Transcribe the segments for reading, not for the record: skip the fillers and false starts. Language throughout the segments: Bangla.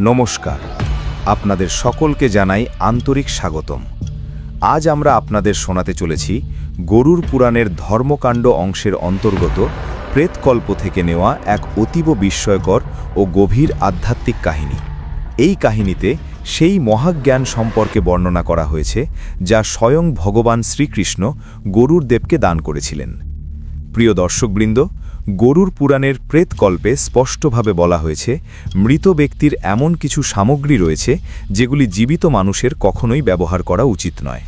নমস্কার, আপনাদের সকলকে জানাই আন্তরিক স্বাগতম। আজ আমরা আপনাদের শোনাতে চলেছি গরুর পুরাণের ধর্মকাণ্ড অংশের অন্তর্গত প্রেতকল্প থেকে নেওয়া এক অতীব বিস্ময়কর ও গভীর আধ্যাত্মিক কাহিনী। এই কাহিনীতে সেই মহাজ্ঞান সম্পর্কে বর্ণনা করা হয়েছে যা স্বয়ং ভগবান শ্রীকৃষ্ণ গরুর দেবকে দান করেছিলেন। প্রিয় দর্শকবৃন্দ, গরুর পুরাণের প্রেতকল্পে স্পষ্টভাবে বলা হয়েছে মৃত ব্যক্তির এমন কিছু সামগ্রী রয়েছে যেগুলি জীবিত মানুষের কখনোই ব্যবহার করা উচিত নয়।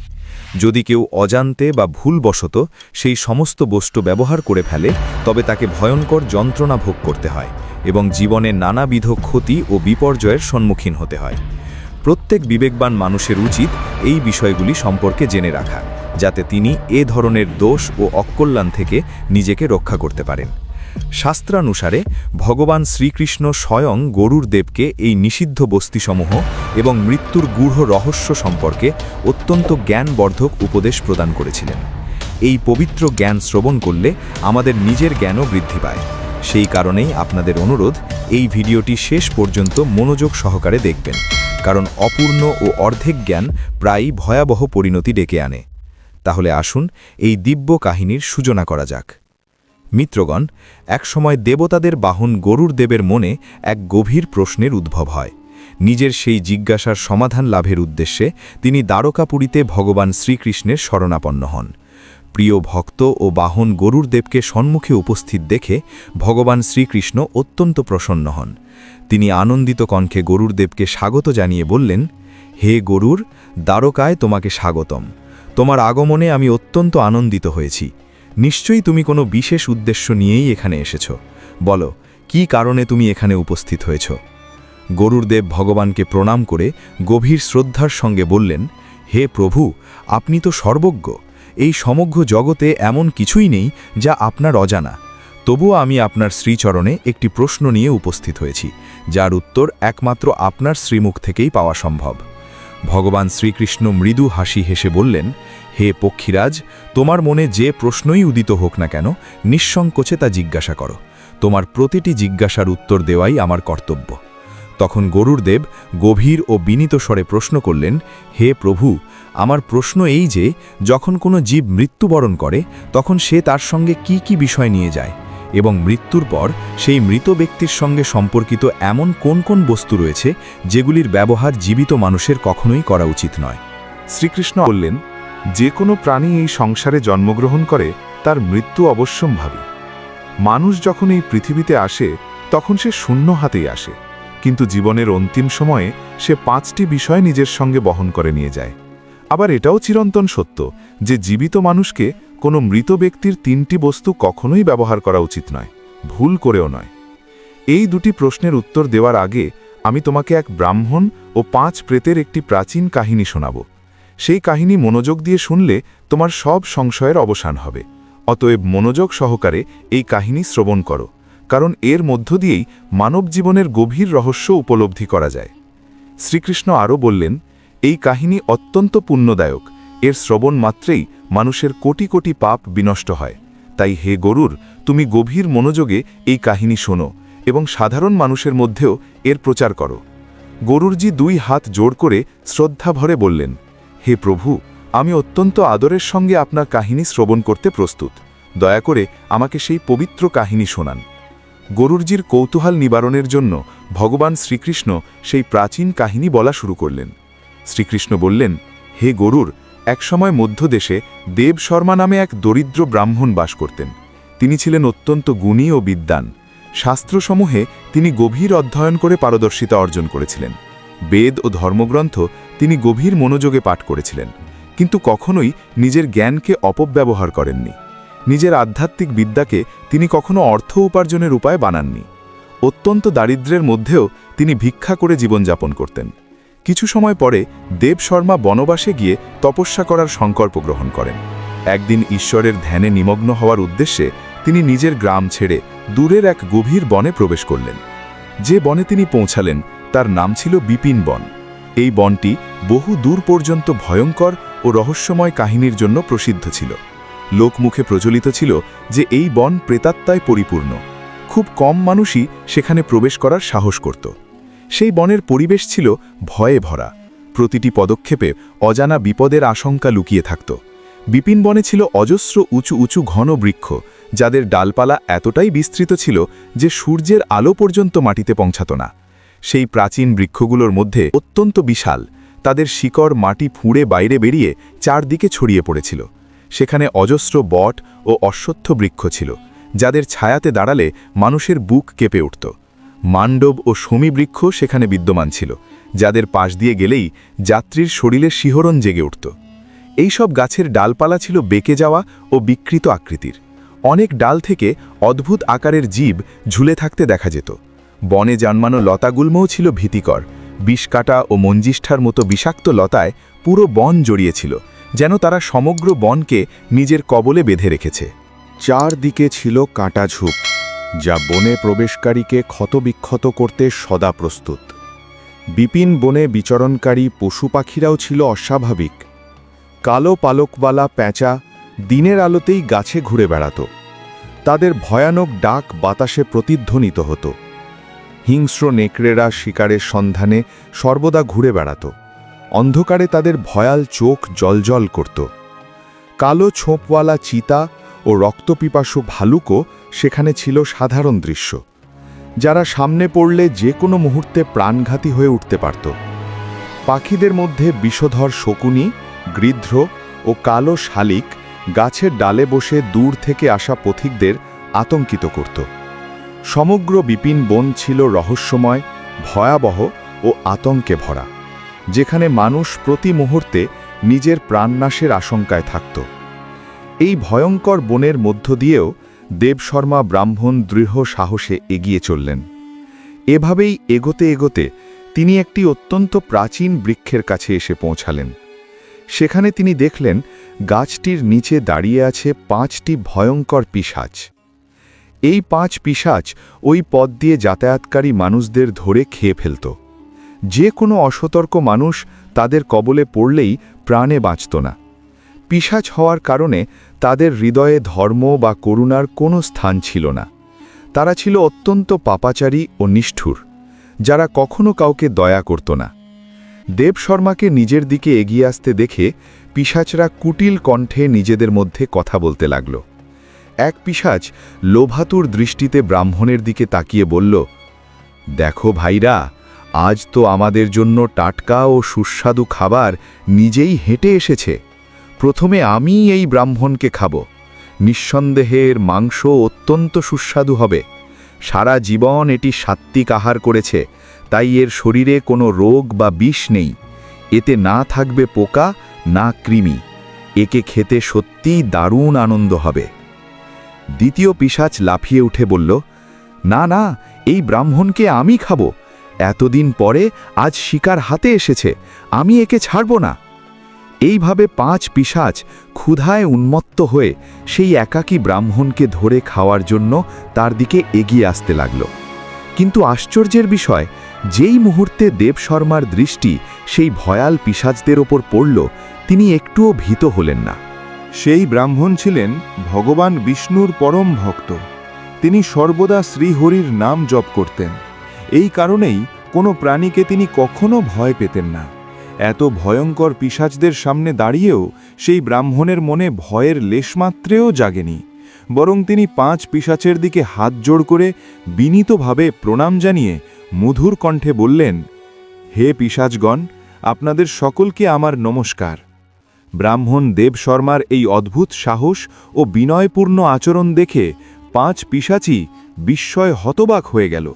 যদি কেউ অজান্তে বা ভুলবশত সেই সমস্ত বস্তু ব্যবহার করে ফেলে তবে তাকে ভয়ঙ্কর যন্ত্রণা ভোগ করতে হয় এবং জীবনে নানাবিধ ক্ষতি ও বিপর্যয়ের সম্মুখীন হতে হয়। প্রত্যেক বিবেকবান মানুষের উচিত এই বিষয়গুলি সম্পর্কে জেনে রাখা, যাতে তিনি এ ধরনের দোষ ও অকল্যাণ থেকে নিজেকে রক্ষা করতে পারেন। শাস্ত্রানুসারে ভগবান শ্রীকৃষ্ণ স্বয়ং গরুর দেবকে এই নিষিদ্ধ বস্তিসমূহ এবং মৃত্যুর গূঢ় রহস্য সম্পর্কে অত্যন্ত জ্ঞানবর্ধক উপদেশ প্রদান করেছিলেন। এই পবিত্র জ্ঞান শ্রবণ করলে আমাদের নিজের জ্ঞানও বৃদ্ধি পায়। সেই কারণেই আপনাদের অনুরোধ, এই ভিডিওটি শেষ পর্যন্ত মনোযোগ সহকারে দেখবেন, কারণ অপূর্ণ ও অর্ধেক জ্ঞান প্রায়ই ভয়াবহ পরিণতি ডেকে আনে। তাহলে আসুন এই দিব্য কাহিনীর সূচনা করা যাক। মিত্রগণ, একসময় দেবতাদের বাহন গরুর দেবের মনে এক গভীর প্রশ্নের উদ্ভব হয়। নিজের সেই জিজ্ঞাসার সমাধান লাভের উদ্দেশ্যে তিনি দ্বারকাপুরীতে ভগবান শ্রীকৃষ্ণের শরণাপন্ন হন। প্রিয় ভক্ত ও বাহন গরুর দেবকে সম্মুখে উপস্থিত দেখে ভগবান শ্রীকৃষ্ণ অত্যন্ত প্রসন্ন হন। তিনি আনন্দিত কণ্ঠে গরুর দেবকে স্বাগত জানিয়ে বললেন, হে গরুর, দ্বারকায় তোমাকে স্বাগতম। তোমার আগমনে আমি অত্যন্ত আনন্দিত হয়েছি। নিশ্চয়ই তুমি কোনো বিশেষ উদ্দেশ্য নিয়েই এখানে এসেছ। বলো, কি কারণে তুমি এখানে উপস্থিত হয়েছ? গরুর দেব ভগবানকে প্রণাম করে গভীর শ্রদ্ধার সঙ্গে বললেন, হে প্রভু, আপনি তো সর্বজ্ঞ। এই সমগ্র জগতে এমন কিছুই নেই যা আপনার অজানা। তবুও আমি আপনার শ্রীচরণে একটি প্রশ্ন নিয়ে উপস্থিত হয়েছি, যার উত্তর একমাত্র আপনার শ্রীমুখ থেকেই পাওয়া সম্ভব। ভগবান শ্রীকৃষ্ণ মৃদু হাসি হেসে বললেন, হে পক্ষীরাজ, তোমার মনে যে প্রশ্নই উদিত হোক না কেন, নিঃসংকোচে তা জিজ্ঞাসা করো। তোমার প্রতিটি জিজ্ঞাসার উত্তর দেওয়াই আমার কর্তব্য। তখন গরুর দেব গভীর ও বিনীত স্বরে প্রশ্ন করলেন, হে প্রভু, আমার প্রশ্ন এই যে, যখন কোনো জীব মৃত্যুবরণ করে তখন সে তার সঙ্গে কি কি বিষয় নিয়ে যায়, এবং মৃত্যুর পর সেই মৃত ব্যক্তির সঙ্গে সম্পর্কিত এমন কোন কোন বস্তু রয়েছে যেগুলির ব্যবহার জীবিত মানুষের কখনোই করা উচিত নয়। শ্রীকৃষ্ণ বললেন, যে কোনো প্রাণী এই সংসারে জন্মগ্রহণ করে তার মৃত্যু অবশ্যম্ভাবী। মানুষ যখন এই পৃথিবীতে আসে তখন সে শূন্য হাতেই আসে, কিন্তু জীবনের অন্তিম সময়ে সে 5টি বিষয় নিজের সঙ্গে বহন করে নিয়ে যায়। আবার এটাও চিরন্তন সত্য যে জীবিত মানুষকে কোনো মৃত ব্যক্তির 3টি বস্তু কখনোই ব্যবহার করা উচিত নয়, ভুল করেও নয়। এই দুটি প্রশ্নের উত্তর দেওয়ার আগে আমি তোমাকে এক ব্রাহ্মণ ও 5 প্রেতের একটি প্রাচীন কাহিনী শোনাব। সেই কাহিনী মনোযোগ দিয়ে শুনলে তোমার সব সংশয়ের অবসান হবে। অতএব মনোযোগ সহকারে এই কাহিনী শ্রবণ করো, কারণ এর মধ্য দিয়েই মানব জীবনের গভীর রহস্য উপলব্ধি করা যায়। শ্রীকৃষ্ণ আরও বললেন, এই কাহিনী অত্যন্ত পুণ্যদায়ক। এর শ্রবণ মাত্রেই মানুষের কোটি কোটি পাপ বিনষ্ট হয়। তাই হে গরুর, তুমি গভীর মনোযোগে এই কাহিনী শোনো এবং সাধারণ মানুষের মধ্যেও এর প্রচার করো। গরুরজি 2 হাত জোড় করে শ্রদ্ধা ভরে বললেন, হে প্রভু, আমি অত্যন্ত আদরের সঙ্গে আপনার কাহিনী শ্রবণ করতে প্রস্তুত। দয়া করে আমাকে সেই পবিত্র কাহিনী শোনান। গরুরজির কৌতূহল নিবারণের জন্য ভগবান শ্রীকৃষ্ণ সেই প্রাচীন কাহিনী বলা শুরু করলেন। শ্রীকৃষ্ণ বললেন, হে গরুর, একসময় মধ্যদেশে দেব শর্মা নামে এক দরিদ্র ব্রাহ্মণ বাস করতেন। তিনি ছিলেন অত্যন্ত গুণী ও বিদ্বান। শাস্ত্রসমূহে তিনি গভীর অধ্যয়ন করে পারদর্শিতা অর্জন করেছিলেন। বেদ ও ধর্মগ্রন্থ তিনি গভীর মনোযোগে পাঠ করেছিলেন, কিন্তু কখনোই নিজের জ্ঞানকে অপব্যবহার করেননি। নিজের আধ্যাত্মিক বিদ্যাকে তিনি কখনো অর্থ উপার্জনের উপায় বানাননি। অত্যন্ত দারিদ্র্যের মধ্যেও তিনি ভিক্ষা করে জীবনযাপন করতেন। কিছু সময় পরে দেব শর্মা বনবাসে গিয়ে তপস্যা করার সংকল্প গ্রহণ করেন। একদিন ঈশ্বরের ধ্যানে নিমগ্ন হওয়ার উদ্দেশ্যে তিনি নিজের গ্রাম ছেড়ে দূরের এক গভীর বনে প্রবেশ করলেন। যে বনে তিনি পৌঁছালেন তার নাম ছিল বিপিন বন। এই বনটি বহু দূর পর্যন্ত ভয়ঙ্কর ও রহস্যময় কাহিনীর জন্য প্রসিদ্ধ ছিল। লোকমুখে প্রচলিত ছিল যে এই বন প্রেতাত্মায় পরিপূর্ণ। খুব কম মানুষই সেখানে প্রবেশ করার সাহস করত। সেই বনের পরিবেশ ছিল ভয়ে ভরা। প্রতিটি পদক্ষেপে অজানা বিপদের আশঙ্কা লুকিয়ে থাকত। বিপিন বনে ছিল অজস্র উঁচু উঁচু ঘন বৃক্ষ, যাদের ডালপালা এতটাই বিস্তৃত ছিল যে সূর্যের আলো পর্যন্ত মাটিতে পৌঁছাত না। সেই প্রাচীন বৃক্ষগুলোর মধ্যে অত্যন্ত বিশাল, তাদের শিকড় মাটি ফুঁড়ে বাইরে বেরিয়ে চারদিকে ছড়িয়ে পড়েছিল। সেখানে অজস্র বট ও অশ্বত্থ বৃক্ষ ছিল, যাদের ছায়াতে দাঁড়ালে মানুষের বুক কেঁপে উঠত। মান্ডব ও শমী বৃক্ষ সেখানে বিদ্যমান ছিল, যাদের পাশ দিয়ে গেলেই যাত্রীর শরীরে শিহরণ জেগে উঠত। এইসব গাছের ডালপালা ছিল বেঁকে যাওয়া ও বিকৃত আকৃতির। অনেক ডাল থেকে অদ্ভুত আকারের জীব ঝুলে থাকতে দেখা যেত। বনে জন্মানো লতাগুল্মও ছিল ভীতিকর। বিষকাটা ও মঞ্জিষ্ঠার মতো বিষাক্ত লতায় পুরো বন জড়িয়েছিল, যেন তারা সমগ্র বনকে নিজের কবলে বেঁধে রেখেছে। চারদিকে ছিল কাঁটা ঝোপ, যা বনে প্রবেশকারীকে ক্ষতবিক্ষত করতে সদা প্রস্তুত। বিপিন বনে বিচরণকারী পশু পাখিরাও ছিল অস্বাভাবিক। কালো পালকওয়ালা প্যাঁচা দিনের আলোতেই গাছে ঘুরে বেড়াত। তাদের ভয়ানক ডাক বাতাসে প্রতিধ্বনিত হতো। হিংস্র নেকড়েরা শিকারের সন্ধানে সর্বদা ঘুরে বেড়াত। অন্ধকারে তাদের ভয়াল চোখ জ্বলজ্বল করত। কালো ছোপওয়ালা চিতা ও রক্তপিপাসু ভালুকও সেখানে ছিল সাধারণ দৃশ্য, যারা সামনে পড়লে যে কোনো মুহূর্তে প্রাণঘাতী হয়ে উঠতে পারত। পাখিদের মধ্যে বিষধর শকুনি, গৃধ্র ও কালো শালিক গাছের ডালে বসে দূর থেকে আসা পথিকদের আতঙ্কিত করত। সমগ্র বিপিন বন ছিল রহস্যময়, ভয়াবহ ও আতঙ্কে ভরা, যেখানে মানুষ প্রতি মুহূর্তে নিজের প্রাণনাশের আশঙ্কায় থাকত। এই ভয়ঙ্কর বনের মধ্য দিয়েও দেবশর্মা ব্রাহ্মণ দৃঢ় সাহসে এগিয়ে চললেন। এভাবেই এগোতে এগোতে তিনি একটি অত্যন্ত প্রাচীন বৃক্ষের কাছে এসে পৌঁছালেন। সেখানে তিনি দেখলেন গাছটির নিচে দাঁড়িয়ে আছে 5টি ভয়ঙ্কর পিশাচ। এই 5 পিশাচ ওই পথ দিয়ে যাতায়াতকারী মানুষদের ধরে খেয়ে ফেলত। যে কোনো অসতর্ক মানুষ তাদের কবলে পড়লেই প্রাণে বাঁচত না। পিশাচ হওয়ার কারণে তাদের হৃদয়ে ধর্ম বা করুণার কোনো স্থান ছিল না। তারা ছিল অত্যন্ত পাপাচারী ও নিষ্ঠুর, যারা কখনো কাউকে দয়া করত না। দেবশর্মাকে নিজের দিকে এগিয়ে আসতে দেখে পিশাচরা কুটিল কণ্ঠে নিজেদের মধ্যে কথা বলতে লাগল। এক পিশাচ লোভাতুর দৃষ্টিতে ব্রাহ্মণের দিকে তাকিয়ে বলল, দেখো ভাইরা, আজ তো আমাদের জন্য টাটকা ও সুস্বাদু খাবার নিজেই হেঁটে এসেছে। প্রথমে আমি এই ব্রাহ্মণকে খাব। নিঃসন্দেহে এর মাংস অত্যন্ত সুস্বাদু হবে। সারা জীবন এটি সাত্ত্বিক আহার করেছে, তাই এর শরীরে কোনো রোগ বা বিষ নেই। এতে না থাকবে পোকা, না কৃমি। একে খেতে সত্যিই দারুণ আনন্দ হবে। দ্বিতীয় পিশাচ লাফিয়ে উঠে বলল, না না, এই ব্রাহ্মণকে আমি খাব। এতদিন পরে আজ শিকার হাতে এসেছে, আমি একে ছাড়ব না। এইভাবে 5 পিশাচ ক্ষুধায় উন্মত্ত হয়ে সেই একাকী ব্রাহ্মণকে ধরে খাওয়ার জন্য তার দিকে এগিয়ে আসতে লাগল। কিন্তু আশ্চর্যের বিষয়, যেই মুহূর্তে দেবশর্মার দৃষ্টি সেই ভয়াল পিশাচদের ওপর পড়ল, তিনি একটুও ভীত হলেন না। সেই ব্রাহ্মণ ছিলেন ভগবান বিষ্ণুর পরম ভক্ত। তিনি সর্বদা শ্রীহরির নাম জপ করতেন। এই কারণেই কোনো প্রাণীকে তিনি কখনো ভয় পেতেন না। এত ভয়ঙ্কর পিশাচদের সামনে দাঁড়িয়েও সেই ব্রাহ্মণের মনে ভয়ের লেশমাত্রেও জাগেনি, বরং তিনি 5 পিশাচের দিকে হাত জোড় করে বিনীতভাবে প্রণাম জানিয়ে মধুর কণ্ঠে বললেন, হে পিশাচগণ, আপনাদের সকলকে আমার নমস্কার। ব্রাহ্মণ দেবশর্মার এই অদ্ভুত সাহস ও বিনয়পূর্ণ আচরণ দেখে 5 পিশাচই বিস্ময়ে হতবাক হয়ে গেল।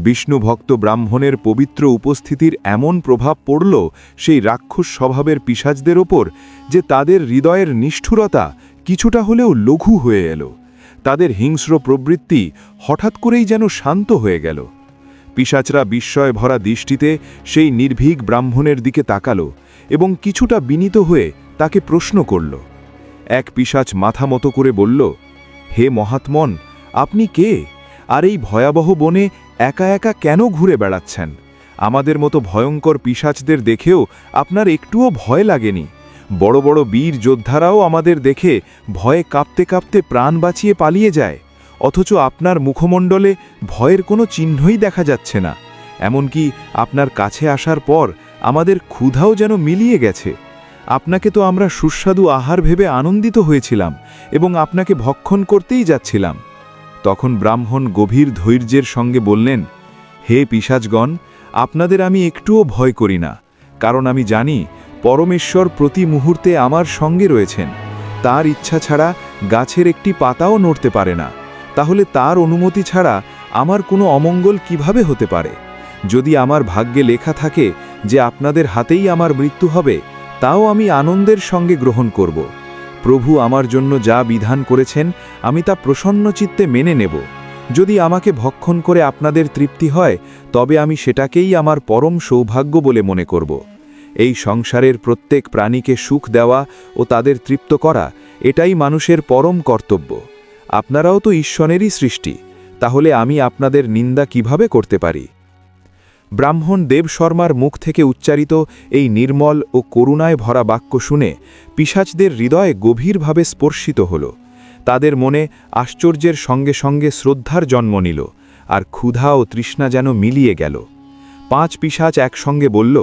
বিষ্ণুভক্ত ব্রাহ্মণের পবিত্র উপস্থিতির এমন প্রভাব পড়ল সেই রাক্ষস স্বভাবের পিশাচদের ওপর যে তাদের হৃদয়ের নিষ্ঠুরতা কিছুটা হলেও লঘু হয়ে এল। তাদের হিংস্র প্রবৃত্তি হঠাৎ করেই যেন শান্ত হয়ে গেল। পিশাচরা বিস্ময় ভরা দৃষ্টিতে সেই নির্ভীক ব্রাহ্মণের দিকে তাকালো এবং কিছুটা বিনীত হয়ে তাকে প্রশ্ন করল। এক পিশাচ মাথা মতো করে বলল, হে মহাত্মন, আপনি কে? আর এই ভয়াবহ বনে একা একা কেন ঘুরে বেড়াচ্ছেন? আমাদের মতো ভয়ঙ্কর পিশাচদের দেখেও আপনার একটুও ভয় লাগেনি। বড় বড় বীর যোদ্ধারাও আমাদের দেখে ভয়ে কাঁপতে কাঁপতে প্রাণ বাঁচিয়ে পালিয়ে যায়, অথচ আপনার মুখমণ্ডলে ভয়ের কোনো চিহ্নই দেখা যাচ্ছে না। এমনকি আপনার কাছে আসার পর আমাদের ক্ষুধাও যেন মিলিয়ে গেছে। আপনাকে তো আমরা সুস্বাদু আহার ভেবে আনন্দিত হয়েছিলাম এবং আপনাকে ভক্ষণ করতেই যাচ্ছিলাম। তখন ব্রাহ্মণ গভীর ধৈর্যের সঙ্গে বললেন, হে পিশাচগণ, আপনাদের আমি একটুও ভয় করি না, কারণ আমি জানি পরমেশ্বর প্রতি মুহূর্তে আমার সঙ্গে রয়েছেন। তার ইচ্ছা ছাড়া গাছের একটি পাতাও নড়তে পারে না, তাহলে তার অনুমতি ছাড়া আমার কোনো অমঙ্গল কিভাবে হতে পারে? যদি আমার ভাগ্যে লেখা থাকে যে আপনাদের হাতেই আমার মৃত্যু হবে, তাও আমি আনন্দের সঙ্গে গ্রহণ করব। প্রভু আমার জন্য যা বিধান করেছেন আমি তা প্রসন্ন চিত্তে মেনে নেব। যদি আমাকে ভক্ষণ করে আপনাদের তৃপ্তি হয়, তবে আমি সেটাকেই আমার পরম সৌভাগ্য বলে মনে করব। এই সংসারের প্রত্যেক প্রাণীকে সুখ দেওয়া ও তাদের তৃপ্ত করা, এটাই মানুষের পরম কর্তব্য। আপনারাও তো ঈশ্বরেরই সৃষ্টি, তাহলে আমি আপনাদের নিন্দা কিভাবে করতে পারি? ব্রাহ্মণ দেবশর্মার মুখ থেকে উচ্চারিত এই নির্মল ও করুণায় ভরা বাক্য শুনে পিশাচদের হৃদয়ে গভীরভাবে স্পর্শিত হল। তাদের মনে আশ্চর্যের সঙ্গে সঙ্গে শ্রদ্ধার জন্ম নিল, আর ক্ষুধা ও তৃষ্ণা যেন মিলিয়ে গেল। 5 পিশাচ একসঙ্গে বলল,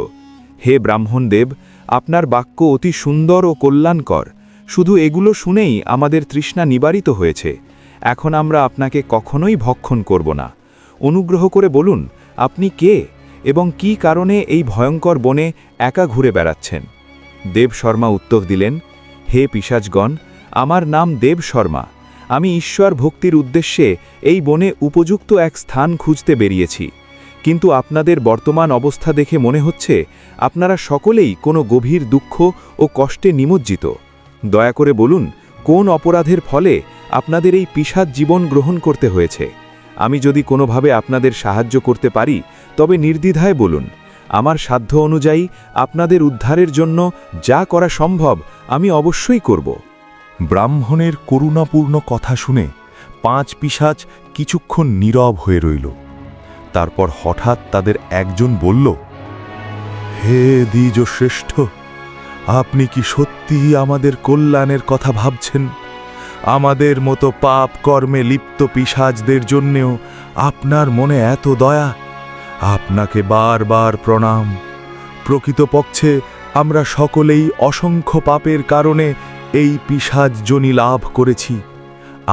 হে ব্রাহ্মণ দেব, আপনার বাক্য অতি সুন্দর ও কল্যাণকর। শুধু এগুলো শুনেই আমাদের তৃষ্ণা নিবারিত হয়েছে। এখন আমরা আপনাকে কখনোই ভক্ষণ করব না। অনুগ্রহ করে বলুন, আপনি কে এবং কি কারণে এই ভয়ঙ্কর বনে একা ঘুরে বেড়াচ্ছেন? দেবশর্মা উত্তর দিলেন, হে পিশাচগণ, আমার নাম দেবশর্মা। আমি ঈশ্বর ভক্তির উদ্দেশ্যে এই বনে উপযুক্ত এক স্থান খুঁজতে বেরিয়েছি, কিন্তু আপনাদের বর্তমান অবস্থা দেখে মনে হচ্ছে আপনারা সকলেই কোনো গভীর দুঃখ ও কষ্টে নিমজ্জিত। দয়া করে বলুন, কোন অপরাধের ফলে আপনাদের এই পিশাচ জীবন গ্রহণ করতে হয়েছে? আমি যদি কোনোভাবে আপনাদের সাহায্য করতে পারি, তবে নির্দ্বিধায় বলুন। আমার সাধ্য অনুযায়ী আপনাদের উদ্ধারের জন্য যা করা সম্ভব আমি অবশ্যই করব। ব্রাহ্মণের করুণাপূর্ণ কথা শুনে 5 পিশাচ কিছুক্ষণ নীরব হয়ে রইল। তারপর হঠাৎ তাদের একজন বলল, হে দ্বিজ শ্রেষ্ঠ, আপনি কি সত্যিই আমাদের কল্যাণের কথা ভাবছেন? আমাদের মতো পাপ কর্মে লিপ্ত পিশাচদের জন্যেও আপনার মনে এত দয়া? আপনাকে বারবার প্রণাম। প্রকৃতপক্ষে আমরা সকলেই অসংখ্য পাপের কারণে এই পিশাচজনি লাভ করেছি।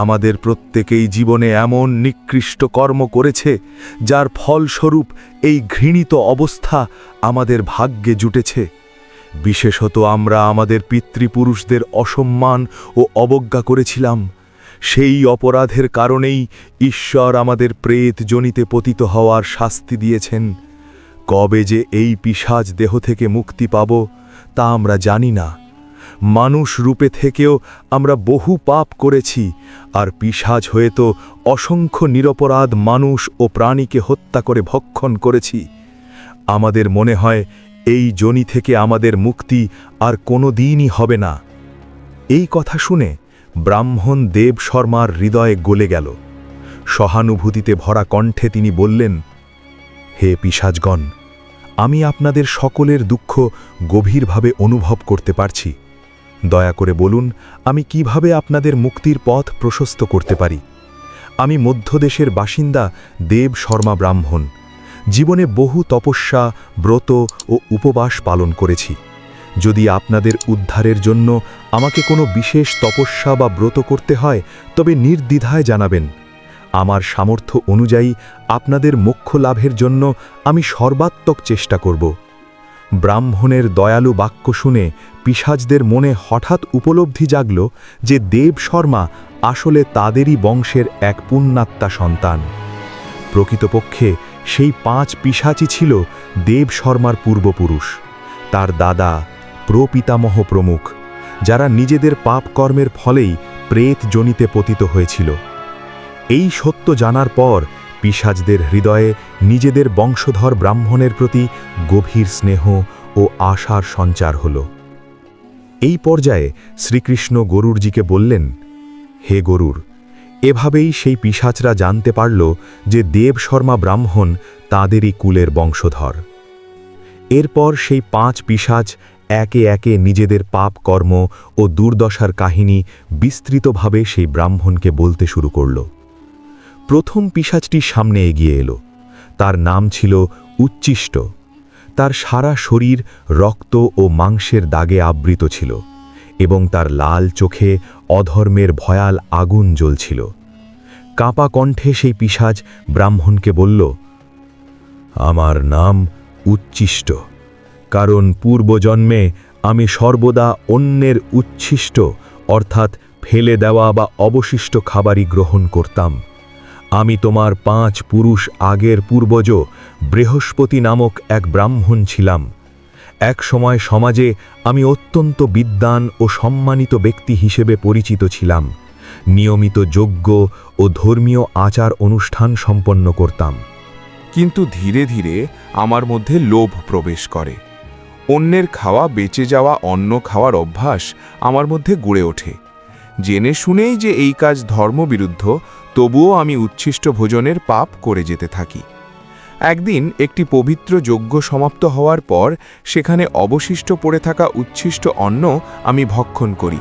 আমাদের প্রত্যেকেই জীবনে এমন নিকৃষ্ট কর্ম করেছে যার ফলস্বরূপ এই ঘৃণিত অবস্থা আমাদের ভাগ্যে জুটেছে। বিশেষত আমরা আমাদের পিতৃপুরুষদের অসম্মান ও অবজ্ঞা করেছিলাম। সেই অপরাধের কারণেই ঈশ্বর আমাদের প্রেতজনিতে পতিত হওয়ার শাস্তি দিয়েছেন। কবে যে এই পিশাচ দেহ থেকে মুক্তি পাব তা আমরা জানি না। মানুষ রূপে থেকেও আমরা বহু পাপ করেছি, আর পিশাচ হয়ে তো অসংখ্য নিরপরাধ মানুষ ও প্রাণীকে হত্যা করে ভক্ষণ করেছি। আমাদের মনে হয় এই যোনি থেকে আমাদের মুক্তি আর কোনো দিনই হবে না। এই কথা শুনে ব্রাহ্মণ দেবশর্মার হৃদয়ে গলে গেল। সহানুভূতিতে ভরা কণ্ঠে তিনি বললেন, হে পিশাচগণ, আমি আপনাদের সকলের দুঃখ গভীরভাবে অনুভব করতে পারছি। দয়া করে বলুন, আমি কিভাবে আপনাদের মুক্তির পথ প্রশস্ত করতে পারি? আমি মধ্যদেশের বাসিন্দা দেবশর্মা ব্রাহ্মণ। জীবনে বহু তপস্যা, ব্রত ও উপবাস পালন করেছি। যদি আপনাদের উদ্ধারের জন্য আমাকে কোনো বিশেষ তপস্যা বা ব্রত করতে হয়, তবে নির্দ্বিধায় জানাবেন। আমার সামর্থ্য অনুযায়ী আপনাদের মোক্ষ লাভের জন্য আমি সর্বাত্মক চেষ্টা করব। ব্রাহ্মণের দয়ালু বাক্য শুনে পিশাচদের মনে হঠাৎ উপলব্ধি জাগল যে দেবশর্মা আসলে তাদেরই বংশের এক পুণ্যাত্মা সন্তান। প্রকৃতপক্ষে সেই 5 পিশাচই ছিল দেবশর্মার পূর্বপুরুষ, তার দাদা, প্রপিতামহ প্রমুখ, যারা নিজেদের পাপকর্মের ফলেই প্রেতজনিতে পতিত হয়েছিল। এই সত্য জানার পর পিশাচদের হৃদয়ে নিজেদের বংশধর ব্রাহ্মণের প্রতি গভীর স্নেহ ও আশার সঞ্চার হল। এই পর্যায়ে শ্রীকৃষ্ণ গরুড়জিকে বললেন, হে গরুড়, এভাবেই সেই পিশাচরা জানতে পারল যে দেবশর্মা ব্রাহ্মণ তাঁদেরই কুলের বংশধর। এরপর সেই 5 পিশাচ একে একে নিজেদের পাপ কর্ম ও দুর্দশার কাহিনী বিস্তৃতভাবে সেই ব্রাহ্মণকে বলতে শুরু করল। প্রথম পিশাচটি সামনে এগিয়ে এলো। তার নাম ছিল উচ্ছিষ্ট। তার সারা শরীর রক্ত ও মাংসের দাগে আবৃত ছিল এবং তার লাল চোখে অধর্মের ভয়াল আগুন জ্বলছিল। কাঁপা কণ্ঠে সেই পিশাচ ব্রাহ্মণকে বলল, আমার নাম উচ্ছিষ্ট, কারণ পূর্বজন্মে আমি সর্বদা অন্যের উচ্ছিষ্ট অর্থাৎ ফেলে দেওয়া বা অবশিষ্ট খাবারই গ্রহণ করতাম। আমি তোমার 5 পুরুষ আগের পূর্বজ বৃহস্পতি নামক এক ব্রাহ্মণ ছিলাম। এক সময় সমাজে আমি অত্যন্ত বিদ্বান ও সম্মানিত ব্যক্তি হিসেবে পরিচিত ছিলাম। নিয়মিত যজ্ঞ ও ধর্মীয় আচার অনুষ্ঠান সম্পন্ন করতাম। কিন্তু ধীরে ধীরে আমার মধ্যে লোভ প্রবেশ করে। অন্যের খাওয়া বেঁচে যাওয়া অন্ন খাওয়ার অভ্যাস আমার মধ্যে গড়ে ওঠে। জেনে শুনেই যে এই কাজ ধর্মবিরুদ্ধ, তবুও আমি উচ্ছিষ্ট ভোজনের পাপ করে যেতে থাকি। একদিন একটি পবিত্র যজ্ঞ সমাপ্ত হওয়ার পর সেখানে অবশিষ্ট পড়ে থাকা উচ্ছিষ্ট অন্ন আমি ভক্ষণ করি।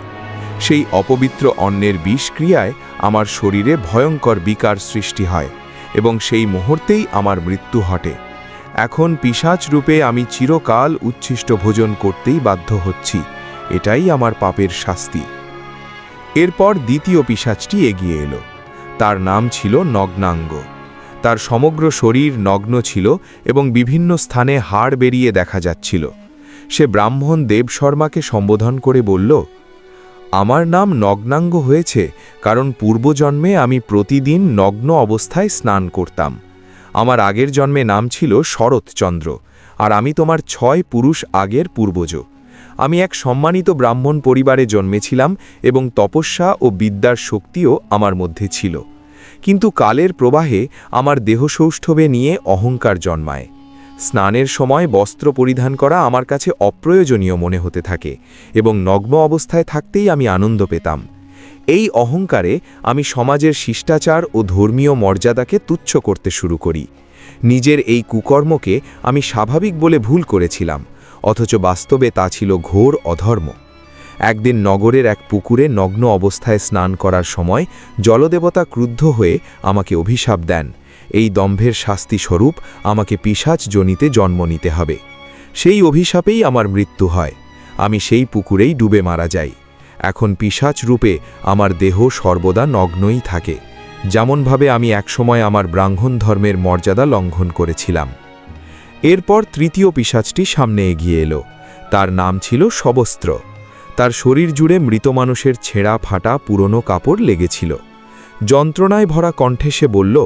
সেই অপবিত্র অন্নের বিষক্রিয়ায় আমার শরীরে ভয়ঙ্কর বিকার সৃষ্টি হয় এবং সেই মুহূর্তেই আমার মৃত্যু ঘটে। এখন পিশাচ রূপে আমি চিরকাল উচ্ছিষ্ট ভোজন করতেই বাধ্য হচ্ছি। এটাই আমার পাপের শাস্তি। এরপর দ্বিতীয় পিশাচটি এগিয়ে এলো। তার নাম ছিল নগ্নাঙ্গ। তার সমগ্র শরীর নগ্ন ছিল এবং বিভিন্ন স্থানে হাড় বেরিয়ে দেখা যাচ্ছিল। সে ব্রাহ্মণ দেবশর্মাকে সম্বোধন করে বলল, আমার নাম নগ্নাঙ্গ হয়েছে কারণ পূর্বজন্মে আমি প্রতিদিন নগ্ন অবস্থায় স্নান করতাম। আমার আগের জন্মে নাম ছিল শরৎচন্দ্র, আর আমি তোমার 6 পুরুষ আগের পূর্বজ। আমি এক সম্মানিত ব্রাহ্মণ পরিবারে জন্মেছিলাম এবং তপস্যা ও বিদ্যার শক্তিও আমার মধ্যে ছিল। কিন্তু কালের প্রবাহে আমার দেহসৌষ্ঠবে নিয়ে অহংকার জন্মায়। স্নানের সময় বস্ত্র পরিধান করা আমার কাছে অপ্রয়োজনীয় মনে হতে থাকে এবং নগ্ন অবস্থায় থাকতেই আমি আনন্দ পেতাম। এই অহংকারে আমি সমাজের শিষ্টাচার ও ধর্মীয় মর্যাদাকে তুচ্ছ করতে শুরু করি। নিজের এই কুকর্মকে আমি স্বাভাবিক বলে ভুল করেছিলাম, অথচ বাস্তবে তা ছিল ঘোর অধর্ম। একদিন নগরের এক পুকুরে নগ্ন অবস্থায় স্নান করার সময় জলদেবতা ক্রুদ্ধ হয়ে আমাকে অভিশাপ দেন। এই দম্ভের শাস্তি স্বরূপ আমাকে পিশাচ যোনিতে জন্ম নিতে হবে। সেই অভিশাপেই আমার মৃত্যু হয়। আমি সেই পুকুরেই ডুবে মারা যাই। এখন পিশাচ রূপে আমার দেহ সর্বদা নগ্নই থাকে, যেমনভাবে আমি একসময় আমার ব্রাহ্মণ ধর্মের মর্যাদা লঙ্ঘন করেছিলাম। এরপর তৃতীয় পিশাচটি সামনে এগিয়ে এলো। তার নাম ছিল সবস্ত্র। তার শরীর জুড়ে মৃত মানুষের ছেঁড়া ফাটা পুরনো কাপড় লেগেছিল। যন্ত্রণায় ভরা কণ্ঠে সে বলল,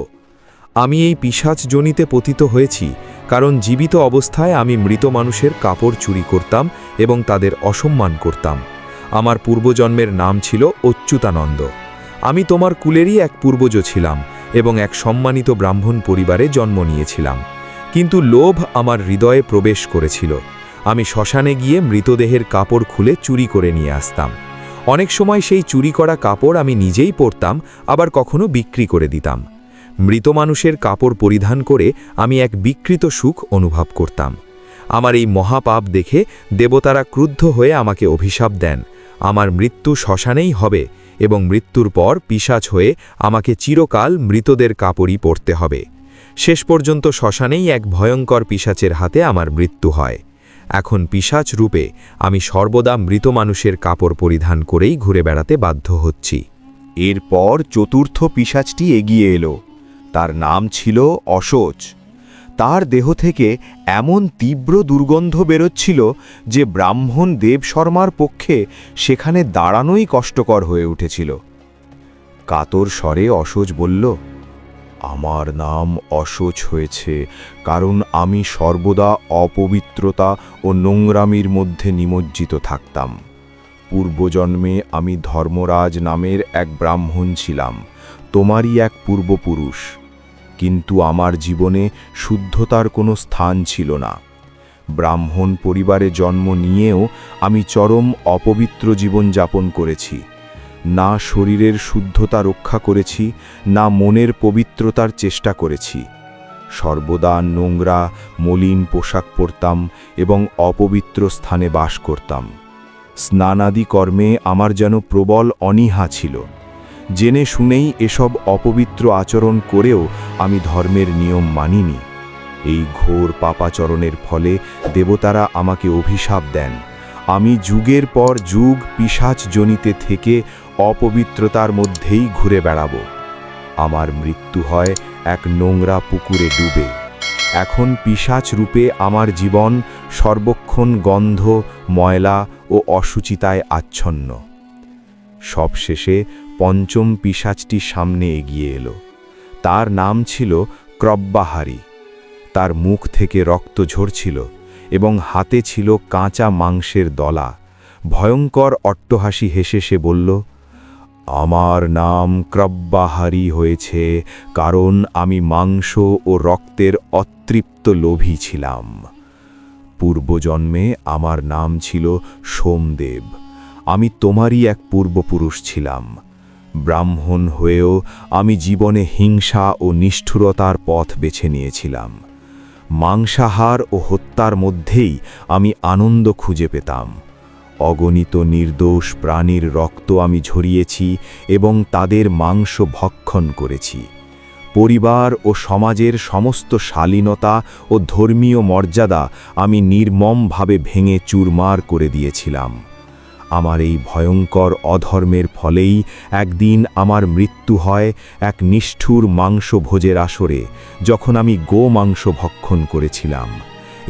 আমি এই পিশাচ যোনিতে পতিত হয়েছি কারণ জীবিত অবস্থায় আমি মৃত মানুষের কাপড় চুরি করতাম এবং তাদের অসম্মান করতাম। আমার পূর্বজন্মের নাম ছিল অচ্যুতানন্দ। আমি তোমার কুলেরই এক পূর্বজ ছিলাম এবং এক সম্মানিত ব্রাহ্মণ পরিবারে জন্ম নিয়েছিলাম। কিন্তু লোভ আমার হৃদয়ে প্রবেশ করেছিল। আমি শ্মশানে গিয়ে মৃতদেহের কাপড় খুলে চুরি করে নিয়ে আসতাম। অনেক সময় সেই চুরি করা কাপড় আমি নিজেই পরতাম, আবার কখনো বিক্রি করে দিতাম। মৃত মানুষের কাপড় পরিধান করে আমি এক বিকৃত সুখ অনুভব করতাম। আমার এই মহাপাপ দেখে দেবতারা ক্রুদ্ধ হয়ে আমাকে অভিশাপ দেন। আমার মৃত্যু শ্মশানেই হবে এবং মৃত্যুর পর পিশাচ হয়ে আমাকে চিরকাল মৃতদের কাপড়ই পরতে হবে। শেষ পর্যন্ত শ্মশানেই এক ভয়ঙ্কর পিশাচের হাতে আমার মৃত্যু হয়। এখন পিশাচ রূপে আমি সর্বদা মৃত মানুষের কাপড় পরিধান করেই ঘুরে বেড়াতে বাধ্য হচ্ছি। এরপর চতুর্থ পিশাচটি এগিয়ে এলো। তার নাম ছিল অশোচ। তার দেহ থেকে এমন তীব্র দুর্গন্ধ বেরোচ্ছিল যে ব্রাহ্মণ দেবশর্মার পক্ষে সেখানে দাঁড়ানোই কষ্টকর হয়ে উঠেছিল। কাতর স্বরে অশোচ বলল, আমার নাম অশোচ হয়েছে কারণ আমি সর্বদা অপবিত্রতা ও নোংরামির মধ্যে নিমজ্জিত থাকতাম। পূর্বজন্মে আমি ধর্মরাজ নামের এক ব্রাহ্মণ ছিলাম, তোমারই এক পূর্বপুরুষ। কিন্তু আমার জীবনে শুদ্ধতার কোনো স্থান ছিল না। ব্রাহ্মণ পরিবারে জন্ম নিয়েও আমি চরম অপবিত্র জীবন যাপন করেছি। না শরীরের শুদ্ধতা রক্ষা করেছি, না মনের পবিত্রতার চেষ্টা করেছি। সর্বদা নোংরা মলিন পোশাক পরতাম এবং অপবিত্র স্থানে বাস করতাম। স্নানাদি কর্মে আমার যেন প্রবল অনীহা ছিল। জেনে শুনেই এসব অপবিত্র আচরণ করেও আমি ধর্মের নিয়ম মানিনি। এই ঘোর পাপাচরণের ফলে দেবতারা আমাকে অভিশাপ দেন। আমি যুগের পর যুগ পিশাচ জনিতে থেকে অপবিত্রতার মধ্যেই ঘুরে বেড়াব। আমার মৃত্যু হয় এক নোংরা পুকুরে ডুবে। এখন পিশাচ রূপে আমার জীবন সর্বক্ষণ গন্ধ, ময়লা ও অসুচিতায় আচ্ছন্ন। সবশেষে পঞ্চম পিশাচটি সামনে এগিয়ে এলো। তার নাম ছিল ক্রব্বাহারি। তার মুখ থেকে রক্ত ঝরছিল এবং হাতে ছিল কাঁচা মাংসের দলা। ভয়ঙ্কর অট্টহাসি হেসে সে বলল, আমার নাম ক্রব্বাহারি হয়েছে কারণ আমি মাংস ও রক্তের অতৃপ্ত লোভী ছিলাম। পূর্বজন্মে আমার নাম ছিল সোমদেব। আমি তোমারই এক পূর্বপুরুষ ছিলাম। ব্রাহ্মণ হয়েও আমি জীবনে হিংসা ও নিষ্ঠুরতার পথ বেছে নিয়েছিলাম। মাংসাহার ও হত্যার মধ্যেই আমি আনন্দ খুঁজে পেতাম। অগণিত নির্দোষ প্রাণীর রক্ত আমি ঝরিয়েছি এবং তাদের মাংস ভক্ষণ করেছি। পরিবার ও সমাজের সমস্ত শালীনতা ও ধর্মীয় মর্যাদা আমি নির্মমভাবে ভেঙে চুরমার করে দিয়েছিলাম। আমার এই ভয়ঙ্কর অধর্মের ফলেই একদিন আমার মৃত্যু হয় এক নিষ্ঠুর মাংসভোজের আসরে, যখন আমি গোমাংস ভক্ষণ করেছিলাম।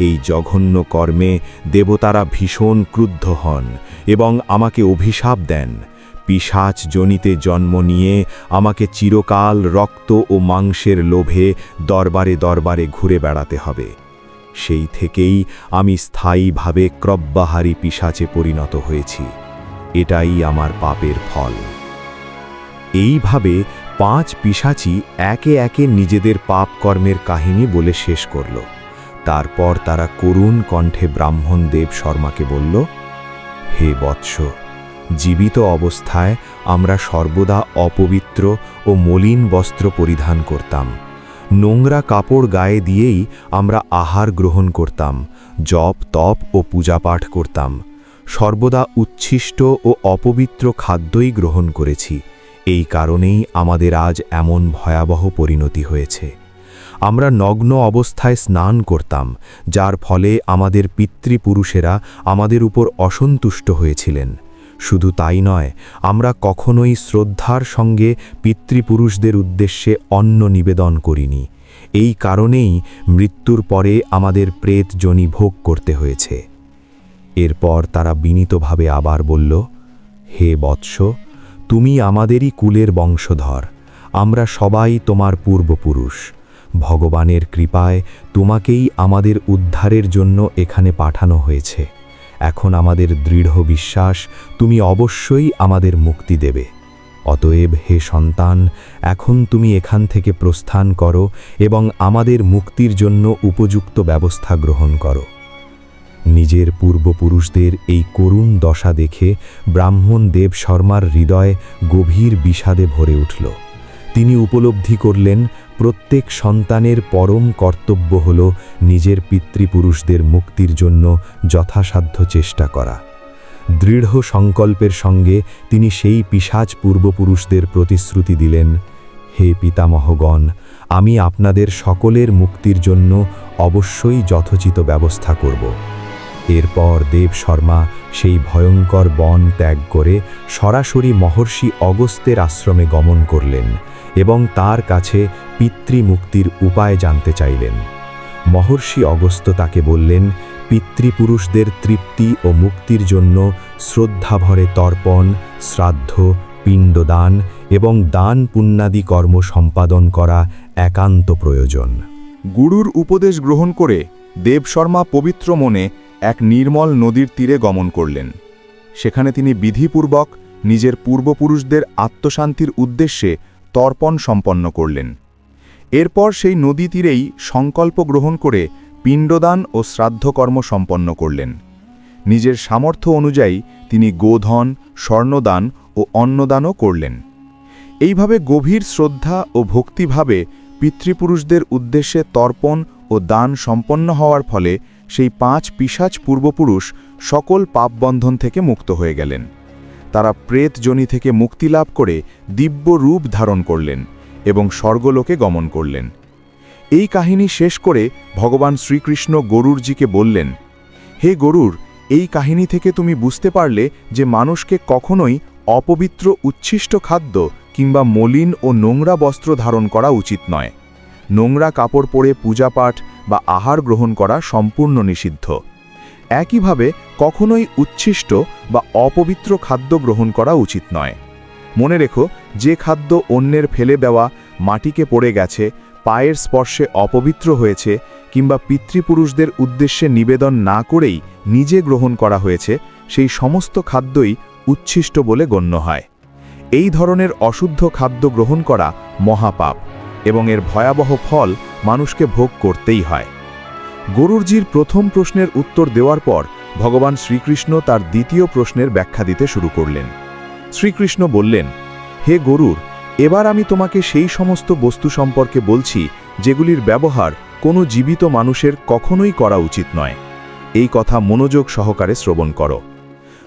এই জঘন্য কর্মে দেবতারা ভীষণ ক্রুদ্ধ হন এবং আমাকে অভিশাপ দেন। পিশাচ জনিতে জন্ম নিয়ে আমাকে চিরকাল রক্ত ও মাংসের লোভে দরবারে দরবারে ঘুরে বেড়াতে হবে। সেই থেকেই আমি স্থায়ীভাবে ক্রব্বাহারি পিশাচে পরিণত হয়েছি। এটাই আমার পাপের ফল। এইভাবে 5 পিশাচি একে একে নিজেদের পাপ কর্মের কাহিনী বলে শেষ করল। তারপর তারা করুণ কণ্ঠে ব্রাহ্মণ দেব শর্মাকে বলল, হে বৎস, জীবিত অবস্থায় আমরা সর্বদা অপবিত্র ও মলিন বস্ত্র পরিধান করতাম। নোংরা কাপড় গায়ে দিয়েই আমরা আহার গ্রহণ করতাম, জপ তপ ও পূজাপাঠ করতাম। সর্বদা উচ্ছিষ্ট ও অপবিত্র খাদ্যই গ্রহণ করেছি। এই কারণেই আমাদের আজ এমন ভয়াবহ পরিণতি হয়েছে। আমরা নগ্ন অবস্থায় স্নান করতাম, যার ফলে আমাদের পিতৃপুরুষেরা আমাদের উপর অসন্তুষ্ট হয়েছিলেন। শুধু তাই নয়, আমরা কখনোই শ্রদ্ধার সঙ্গে পিতৃপুরুষদের উদ্দেশ্যে অন্ন নিবেদন করিনি। এই কারণেই মৃত্যুর পরে আমাদের প্রেত যোনি ভোগ করতে হয়েছে। এরপর তারা বিনীতভাবে আবার বলল, হে বৎস, তুমি আমাদেরই কুলের বংশধর। আমরা সবাই তোমার পূর্বপুরুষ। ভগবানের কৃপায় তোমাকেই আমাদের উদ্ধারের জন্য এখানে পাঠানো হয়েছে। এখন আমাদের দৃঢ় বিশ্বাস তুমি অবশ্যই আমাদের মুক্তি দেবে। অতএব হে সন্তান, এখন তুমি এখান থেকে প্রস্থান করো এবং আমাদের মুক্তির জন্য উপযুক্ত ব্যবস্থা গ্রহণ করো। নিজের পূর্বপুরুষদের এই করুণ দশা দেখে ব্রাহ্মণ দেব শর্মার হৃদয় গভীর বিষাদে ভরে উঠল। তিনি উপলব্ধি করলেন, প্রত্যেক সন্তানের পরম কর্তব্য হল নিজের পিতৃপুরুষদের মুক্তির জন্য যথাসাধ্য চেষ্টা করা। দৃঢ় সংকল্পের সঙ্গে তিনি সেই পিশাচ পূর্বপুরুষদের প্রতিশ্রুতি দিলেন, হে পিতামহগণ, আমি আপনাদের সকলের মুক্তির জন্য অবশ্যই যথোচিত ব্যবস্থা করব। এরপর দেব শর্মা সেই ভয়ঙ্কর বন ত্যাগ করে সরাসরি মহর্ষি অগস্ত্যের আশ্রমে গমন করলেন এবং তার কাছে পিতৃমুক্তির উপায় জানতে চাইলেন। মহর্ষি অগস্ত্য তাকে বললেন, পিতৃপুরুষদের তৃপ্তি ও মুক্তির জন্য শ্রদ্ধাভরে তর্পণ, শ্রাদ্ধ, পিণ্ডদান এবং দান পুণ্যাদি কর্ম সম্পাদন করা একান্ত প্রয়োজন। গুরুর উপদেশ গ্রহণ করে দেবশর্মা পবিত্র মনে এক নির্মল নদীর তীরে গমন করলেন। সেখানে তিনি বিধিপূর্বক নিজের পূর্বপুরুষদের আত্মশান্তির উদ্দেশ্যে তর্পণ সম্পন্ন করলেন। এরপর সেই নদী তীরেই সংকল্প গ্রহণ করে পিণ্ডদান ও শ্রাদ্ধকর্ম সম্পন্ন করলেন। নিজের সামর্থ্য অনুযায়ী তিনি গোধন, স্বর্ণদান ও অন্নদানও করলেন। এইভাবে গভীর শ্রদ্ধা ও ভক্তিভাবে পিতৃপুরুষদের উদ্দেশ্যে তর্পণ ও দান সম্পন্ন হওয়ার ফলে সেই 5 পিশাচ পূর্বপুরুষ সকল পাপবন্ধন থেকে মুক্ত হয়ে গেলেন। তারা প্রেত যোনি থেকে মুক্তি লাভ করে দিব্য রূপ ধারণ করলেন এবং স্বর্গলোকে গমন করলেন। এই কাহিনী শেষ করে ভগবান শ্রীকৃষ্ণ গরুরজিকে বললেন, হে গরুর, এই কাহিনী থেকে তুমি বুঝতে পারলে যে মানুষকে কখনোই অপবিত্র উচ্ছিষ্ট খাদ্য কিংবা মলিন ও নোংরা বস্ত্র ধারণ করা উচিত নয়। নোংরা কাপড় পরে পূজাপাঠ বা আহার গ্রহণ করা সম্পূর্ণ নিষিদ্ধ। একইভাবে কখনোই উচ্ছিষ্ট বা অপবিত্র খাদ্য গ্রহণ করা উচিত নয়। মনে রেখো, যে খাদ্য অন্যের ফেলে দেওয়া, মাটিকে পড়ে গেছে, পায়ের স্পর্শে অপবিত্র হয়েছে কিংবা পিতৃপুরুষদের উদ্দেশ্যে নিবেদন না করেই নিজে গ্রহণ করা হয়েছে, সেই সমস্ত খাদ্যই উচ্ছিষ্ট বলে গণ্য হয়। এই ধরনের অশুদ্ধ খাদ্য গ্রহণ করা মহাপাপ এবং এর ভয়াবহ ফল মানুষকে ভোগ করতেই হয়। গরুরজির প্রথম প্রশ্নের উত্তর দেওয়ার পর ভগবান শ্রীকৃষ্ণ তার দ্বিতীয় প্রশ্নের ব্যাখ্যা দিতে শুরু করলেন। শ্রীকৃষ্ণ বললেন, হে গরুর, এবার আমি তোমাকে সেই সমস্ত বস্তু সম্পর্কে বলছি যেগুলির ব্যবহার কোনো জীবিত মানুষের কখনোই করা উচিত নয়। এই কথা মনোযোগ সহকারে শ্রবণ করো।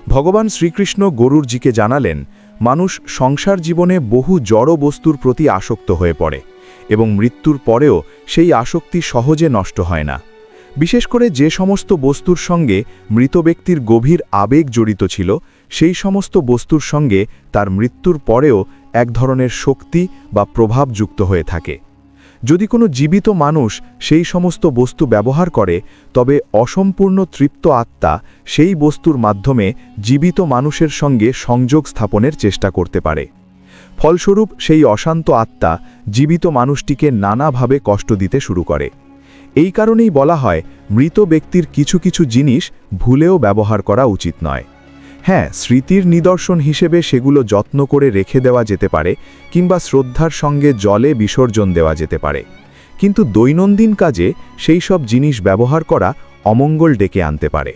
ভগবান শ্রীকৃষ্ণ গরুরজিকে জানালেন, মানুষ সংসার জীবনে বহু জড় বস্তুর প্রতি আসক্ত হয়ে পড়ে এবং মৃত্যুর পরেও সেই আসক্তি সহজে নষ্ট হয় না। বিশেষ করে যে সমস্ত বস্তুর সঙ্গে মৃত ব্যক্তির গভীর আবেগ জড়িত ছিল, সেই সমস্ত বস্তুর সঙ্গে তার মৃত্যুর পরেও এক ধরনের শক্তি বা প্রভাব যুক্ত হয়ে থাকে। যদি কোনো জীবিত মানুষ সেই সমস্ত বস্তু ব্যবহার করে, তবে অসম্পূর্ণ তৃপ্ত আত্মা সেই বস্তুর মাধ্যমে জীবিত মানুষের সঙ্গে সংযোগ স্থাপনের চেষ্টা করতে পারে। ফলস্বরূপ সেই অশান্ত আত্মা জীবিত মানুষটিকে নানাভাবে কষ্ট দিতে শুরু করে। এই কারণেই বলা হয়, মৃত ব্যক্তির কিছু কিছু জিনিস ভুলেও ব্যবহার করা উচিত নয়। হ্যাঁ, স্মৃতির নিদর্শন হিসেবে সেগুলো যত্ন করে রেখে দেওয়া যেতে পারে কিংবা শ্রদ্ধার সঙ্গে জলে বিসর্জন দেওয়া যেতে পারে, কিন্তু দৈনন্দিন কাজে সেই সব জিনিস ব্যবহার করা অমঙ্গল ডেকে আনতে পারে।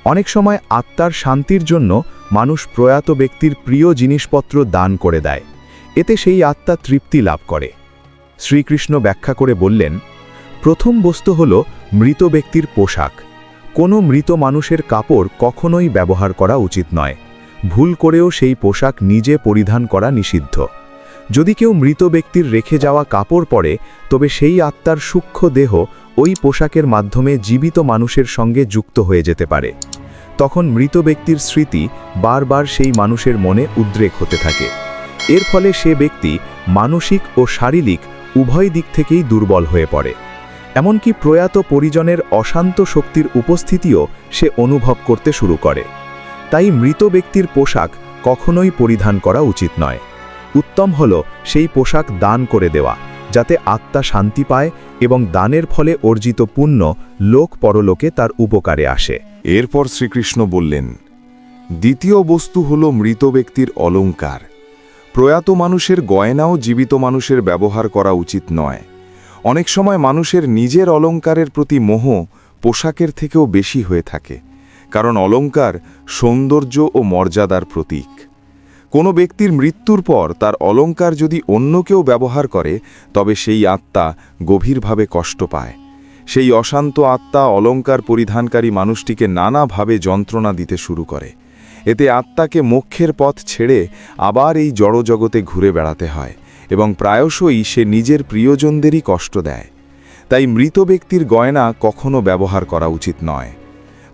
অনেক সময় আত্মার শান্তির জন্য মানুষ প্রয়াত ব্যক্তির প্রিয় জিনিসপত্র দান করে দেয়, এতে সেই আত্মা তৃপ্তি লাভ করে। শ্রীকৃষ্ণ ব্যাখ্যা করে বললেন, প্রথম বস্তু হল মৃত ব্যক্তির পোশাক। কোনো মৃত মানুষের কাপড় কখনোই ব্যবহার করা উচিত নয়। ভুল করেও সেই পোশাক নিজে পরিধান করা নিষিদ্ধ। যদি কেউ মৃত ব্যক্তির রেখে যাওয়া কাপড় পরে, তবে সেই আত্মার সূক্ষ্ম দেহ ওই পোশাকের মাধ্যমে জীবিত মানুষের সঙ্গে যুক্ত হয়ে যেতে পারে। তখন মৃত ব্যক্তির স্মৃতি বারবার সেই মানুষের মনে উদ্রেক হতে থাকে। এর ফলে সে ব্যক্তি মানসিক ও শারীরিক উভয় দিক থেকেই দুর্বল হয়ে পড়ে। এমনকি প্রয়াত পরিজনের অশান্ত শক্তির উপস্থিতিও সে অনুভব করতে শুরু করে। তাই মৃত ব্যক্তির পোশাক কখনোই পরিধান করা উচিত নয়। উত্তম হল সেই পোশাক দান করে দেওয়া, যাতে আত্মা শান্তি পায় এবং দানের ফলে অর্জিত পুণ্য লোক পরলোকে তার উপকারে আসে। এরপর শ্রীকৃষ্ণ বললেন, দ্বিতীয় বস্তু হল মৃত ব্যক্তির অলঙ্কার। প্রয়াত মানুষের গয়নাও জীবিত মানুষের ব্যবহার করা উচিত নয়। অনেক সময় মানুষের নিজের অলঙ্কারের প্রতি মোহ পোশাকের থেকেও বেশি হয়ে থাকে, কারণ অলঙ্কার সৌন্দর্য ও মর্যাদার প্রতীক। কোনো ব্যক্তির মৃত্যুর পর তার অলঙ্কার যদি অন্য কেউ ব্যবহার করে, তবে সেই আত্মা গভীরভাবে কষ্ট পায়। সেই অশান্ত আত্মা অলঙ্কার পরিধানকারী মানুষটিকে নানাভাবে যন্ত্রণা দিতে শুরু করে। এতে আত্মাকে মোক্ষের পথ ছেড়ে আবার এই জড়জগতে ঘুরে বেড়াতে হয় এবং প্রায়শই সে নিজের প্রিয়জনদেরই কষ্ট দেয়। তাই মৃত ব্যক্তির গয়না কখনো ব্যবহার করা উচিত নয়।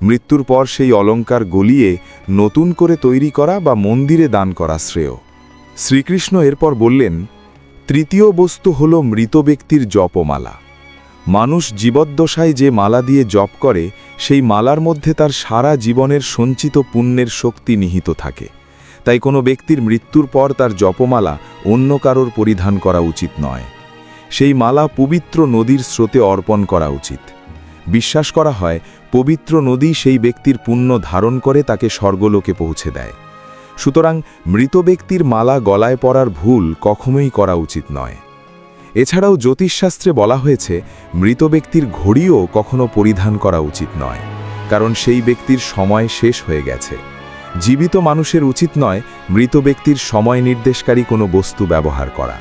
মৃত্যুর পর সেই অলঙ্কার গলিয়ে নতুন করে তৈরি করা বা মন্দিরে দান করা শ্রেয়। শ্রীকৃষ্ণ এরপর বললেন, তৃতীয় বস্তু হল মৃত ব্যক্তির জপমালা। মানুষ জীবদ্দশায় যে মালা দিয়ে জপ করে, সেই মালার মধ্যে তার সারা জীবনের সঞ্চিত পুণ্যের শক্তি নিহিত থাকে। তাই কোনো ব্যক্তির মৃত্যুর পর তার জপমালা অন্য কারোর পরিধান করা উচিত নয়। সেই মালা পবিত্র নদীর স্রোতে অর্পণ করা উচিত। বিশ্বাস করা হয়, পবিত্র নদী সেই ব্যক্তির পুণ্য ধারণ করে তাকে স্বর্গলোকে পৌঁছে দেয়। সুতরাং মৃত ব্যক্তির মালা গলায় পরার ভুল কখনোই করা উচিত নয়। এছাড়াও জ্যোতিষশাস্ত্রে বলা হয়েছে, মৃত ব্যক্তির ঘড়িও কখনো পরিধান করা উচিত নয়, কারণ সেই ব্যক্তির সময় শেষ হয়ে গেছে। জীবিত মানুষের উচিত নয় মৃত ব্যক্তির সময় নির্দেশকারী কোনো বস্তু ব্যবহার করা।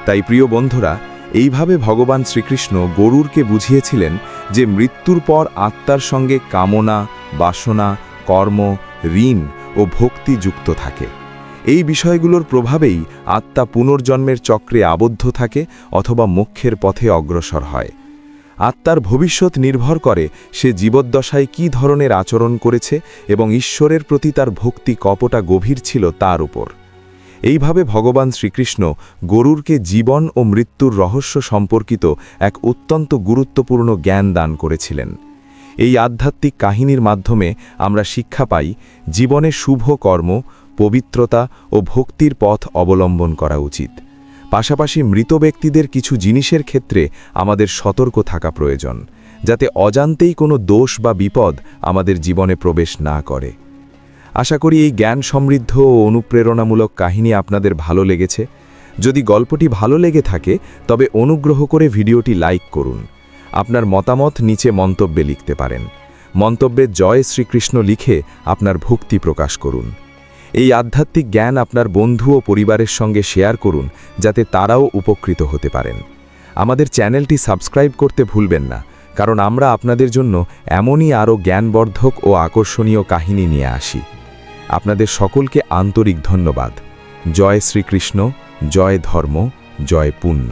তাই প্রিয় বন্ধুরা, এইভাবে ভগবান শ্রীকৃষ্ণ গরুরকে বুঝিয়েছিলেন যে মৃত্যুর পর আত্মার সঙ্গে কামনা, বাসনা, কর্ম, ঋণ ও ভক্তি যুক্ত থাকে। এই বিষয়গুলোর প্রভাবেই আত্মা পুনর্জন্মের চক্রে আবদ্ধ থাকে অথবা মোক্ষের পথে অগ্রসর হয়। আত্মার ভবিষ্যৎ নির্ভর করে সে জীবদ্দশায় কী ধরনের আচরণ করেছে এবং ঈশ্বরের প্রতি তার ভক্তি কতটা গভীর ছিল তার উপর। এইভাবে ভগবান শ্রীকৃষ্ণ গরুরকে জীবন ও মৃত্যুর রহস্য সম্পর্কিত এক অত্যন্ত গুরুত্বপূর্ণ জ্ঞান দান করেছিলেন। এই আধ্যাত্মিক কাহিনীর মাধ্যমে আমরা শিক্ষা পাই জীবনে শুভ কর্ম, পবিত্রতা ও ভক্তির পথ অবলম্বন করা উচিত। পাশাপাশি মৃত ব্যক্তিদের কিছু জিনিসের ক্ষেত্রে আমাদের সতর্ক থাকা প্রয়োজন, যাতে অজান্তেই কোনো দোষ বা বিপদ আমাদের জীবনে প্রবেশ না করে। আশা করি এই জ্ঞান সমৃদ্ধ ও অনুপ্রেরণামূলক কাহিনী আপনাদের ভালো লেগেছে। যদি গল্পটি ভালো লেগে থাকে তবে অনুগ্রহ করে ভিডিওটি লাইক করুন। আপনার মতামত নিচে মন্তব্যে লিখতে পারেন। মন্তব্যে জয় শ্রীকৃষ্ণ লিখে আপনার ভক্তি প্রকাশ করুন। এই আধ্যাত্মিক জ্ঞান আপনার বন্ধু ও পরিবারের সঙ্গে শেয়ার করুন, যাতে তারাও উপকৃত হতে পারেন। আমাদের চ্যানেলটি সাবস্ক্রাইব করতে ভুলবেন না, কারণ আমরা আপনাদের জন্য এমনই আরও জ্ঞানবর্ধক ও আকর্ষণীয় কাহিনী নিয়ে আসি। আপনাদের সকলকে আন্তরিক ধন্যবাদ। জয় শ্রীকৃষ্ণ, জয় ধর্ম, জয় পুণ্য।